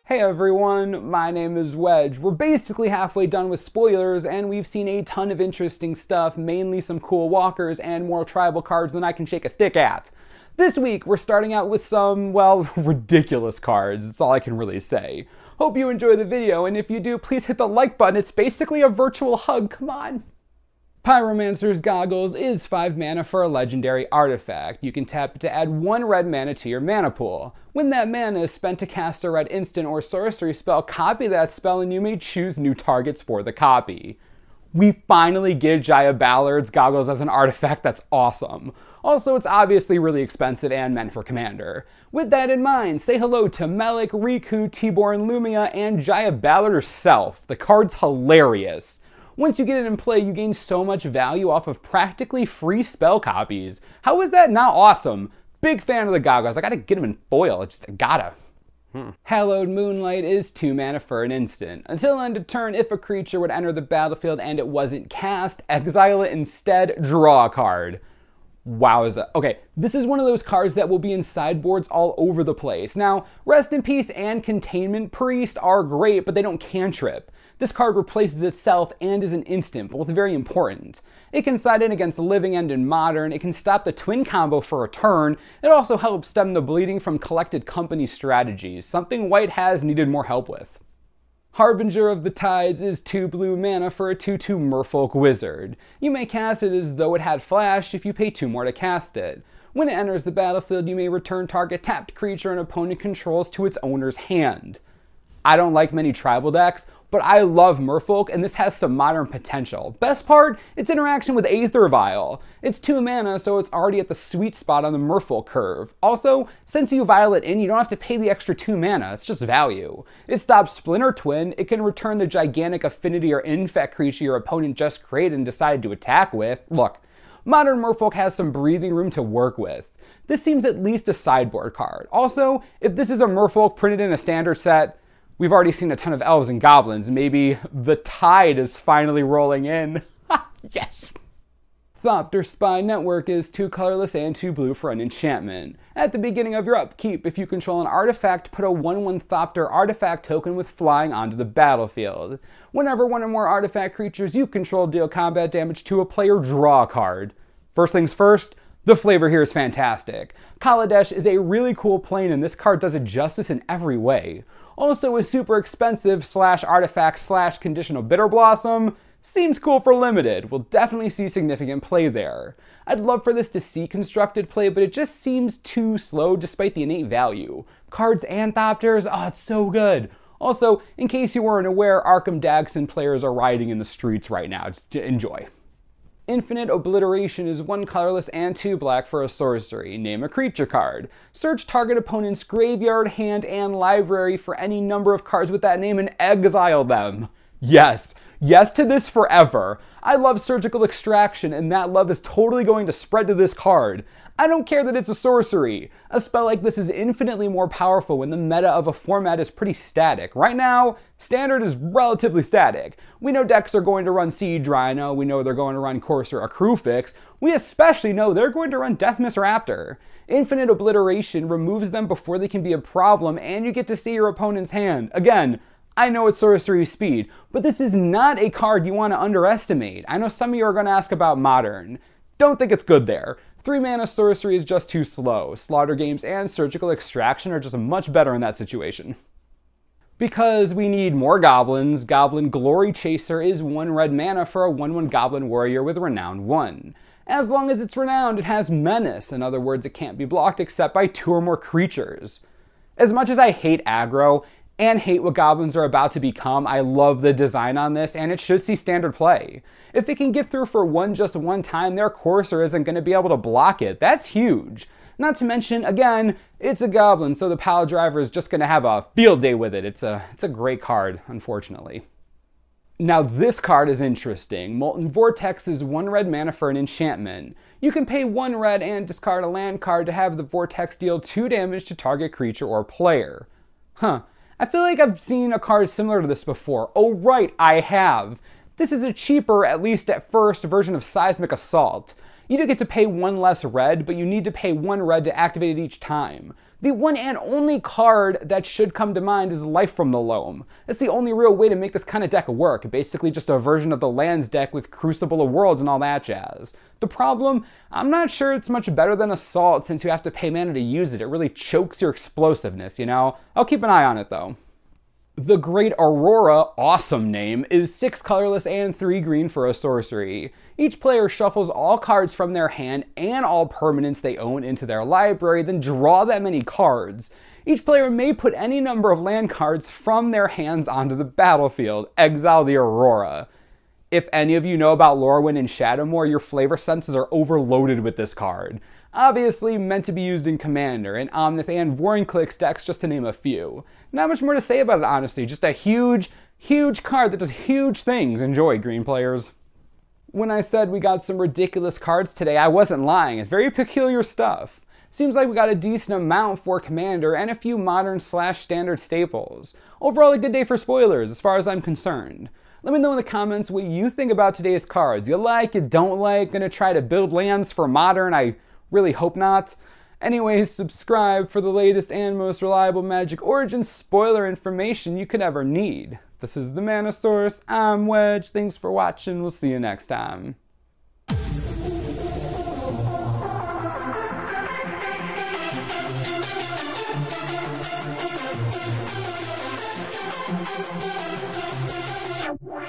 Hey everyone, my name is Wedge. We're basically halfway done with spoilers, and we've seen a ton of interesting stuff, mainly some cool walkers and more tribal cards than I can shake a stick at. This week, we're starting out with some, well, ridiculous cards. That's all I can really say. Hope you enjoy the video, and if you do, please hit the like button. It's basically a virtual hug, come on. Pyromancer's Goggles is 5 mana for a legendary artifact. You can tap it to add 1 red mana to your mana pool. When that mana is spent to cast a red instant or sorcery spell, copy that spell and you may choose new targets for the copy. We finally get Jaya Ballard's Goggles as an artifact. That's awesome. Also, it's obviously really expensive and meant for Commander. With that in mind, say hello to Melik, Riku, Tibor, and Lumia, and Jaya Ballard herself. The card's hilarious. Once you get it in play, you gain so much value off of practically free spell copies. How is that not awesome? Big fan of the Goggles. I gotta get them in foil. I gotta. Hallowed Moonlight is 2 mana for an instant. Until end of turn, if a creature would enter the battlefield and it wasn't cast, exile it instead, draw a card. Wowza. Okay, this is one of those cards that will be in sideboards all over the place. Now, Rest in Peace and Containment Priest are great, but they don't cantrip. This card replaces itself and is an instant, both very important. It can side in against Living End in Modern, it can stop the twin combo for a turn, it also helps stem the bleeding from Collected Company strategies, something White has needed more help with. Harbinger of the Tides is 2 blue mana for a 2/2 Merfolk Wizard. You may cast it as though it had flash if you pay 2 more to cast it. When it enters the battlefield, you may return target tapped creature an opponent controls to its owner's hand. I don't like many tribal decks, but I love Merfolk, and this has some modern potential. Best part, its interaction with Aether Vial. It's 2 mana, so it's already at the sweet spot on the Merfolk curve. Also, since you vial it in, you don't have to pay the extra 2 mana, it's just value. It stops Splinter Twin, it can return the gigantic affinity or infect creature your opponent just created and decided to attack with. Look, modern Merfolk has some breathing room to work with. This seems at least a sideboard card. Also, if this is a Merfolk printed in a standard set, we've already seen a ton of elves and goblins. Maybe the tide is finally rolling in. Yes! Thopter Spy Network is 2 colorless and 2 blue for an enchantment. At the beginning of your upkeep, if you control an artifact, put a 1/1 Thopter artifact token with flying onto the battlefield. Whenever one or more artifact creatures you control deal combat damage to a player, draw a card. First things first, the flavor here is fantastic. Kaladesh is a really cool plane, and this card does it justice in every way. Also, a super expensive /artifact/ conditional Bitter Blossom seems cool for limited. We'll definitely see significant play there. I'd love for this to see constructed play, but it just seems too slow despite the innate value. Cards and Thopters, oh, it's so good. Also, in case you weren't aware, Arkham Dagsson players are rioting in the streets right now. Just enjoy. Infinite Obliteration is 1 colorless and 2 black for a sorcery. Name a creature card. Search target opponent's graveyard, hand, and library for any number of cards with that name and exile them. Yes. Yes to this forever. I love Surgical Extraction, and that love is totally going to spread to this card. I don't care that it's a sorcery. A spell like this is infinitely more powerful when the meta of a format is pretty static. Right now, Standard is relatively static. We know decks are going to run Siege Rhino, we know they're going to run Courser or Crewfix, we especially know they're going to run Deathmiss Raptor. Infinite Obliteration removes them before they can be a problem, and you get to see your opponent's hand. Again, I know it's sorcery speed, but this is not a card you want to underestimate. I know some of you are going to ask about Modern. Don't think it's good there. 3 mana sorcery is just too slow. Slaughter Games and Surgical Extraction are just much better in that situation. Because we need more goblins, Goblin Glory Chaser is 1 red mana for a 1/1 Goblin Warrior with Renown 1. As long as it's renowned, it has Menace. In other words, it can't be blocked except by 2 or more creatures. As much as I hate aggro, and hate what goblins are about to become, I love the design on this, and it should see standard play. If it can get through for just one time, their Courser isn't going to be able to block it. That's huge. Not to mention, again, it's a goblin, so the Pile Driver is just going to have a field day with it. It's a great card, unfortunately. Now this card is interesting. Molten Vortex is 1 red mana for an enchantment. You can pay 1 red and discard a land card to have the Vortex deal 2 damage to target creature or player. I feel like I've seen a card similar to this before. Oh right, I have. This is a cheaper, at least at first, version of Seismic Assault. You do get to pay 1 less red, but you need to pay 1 red to activate it each time. The one and only card that should come to mind is Life from the Loam. That's the only real way to make this kind of deck work, basically just a version of the lands deck with Crucible of Worlds and all that jazz. The problem? I'm not sure it's much better than Assault since you have to pay mana to use it. It really chokes your explosiveness, you know? I'll keep an eye on it though. The Great Aurora, awesome name, is 6 colorless and 3 green for a sorcery. Each player shuffles all cards from their hand and all permanents they own into their library, then draw that many cards. Each player may put any number of land cards from their hands onto the battlefield. Exile the Aurora. If any of you know about Lorwyn and Shadowmoor, your flavor senses are overloaded with this card. Obviously meant to be used in Commander, and Omnith and Vorinclex decks, just to name a few. Not much more to say about it, honestly. Just a huge, huge card that does huge things. Enjoy, green players. When I said we got some ridiculous cards today, I wasn't lying. It's very peculiar stuff. Seems like we got a decent amount for Commander and a few modern/standard staples. Overall, a good day for spoilers, as far as I'm concerned. Let me know in the comments what you think about today's cards. You like, you don't like, gonna try to build lands for Modern? I really hope not. Anyways, subscribe for the latest and most reliable Magic Origins spoiler information you could ever need. This is the Mana Source. I'm Wedge. Thanks for watching. We'll see you next time. Wow.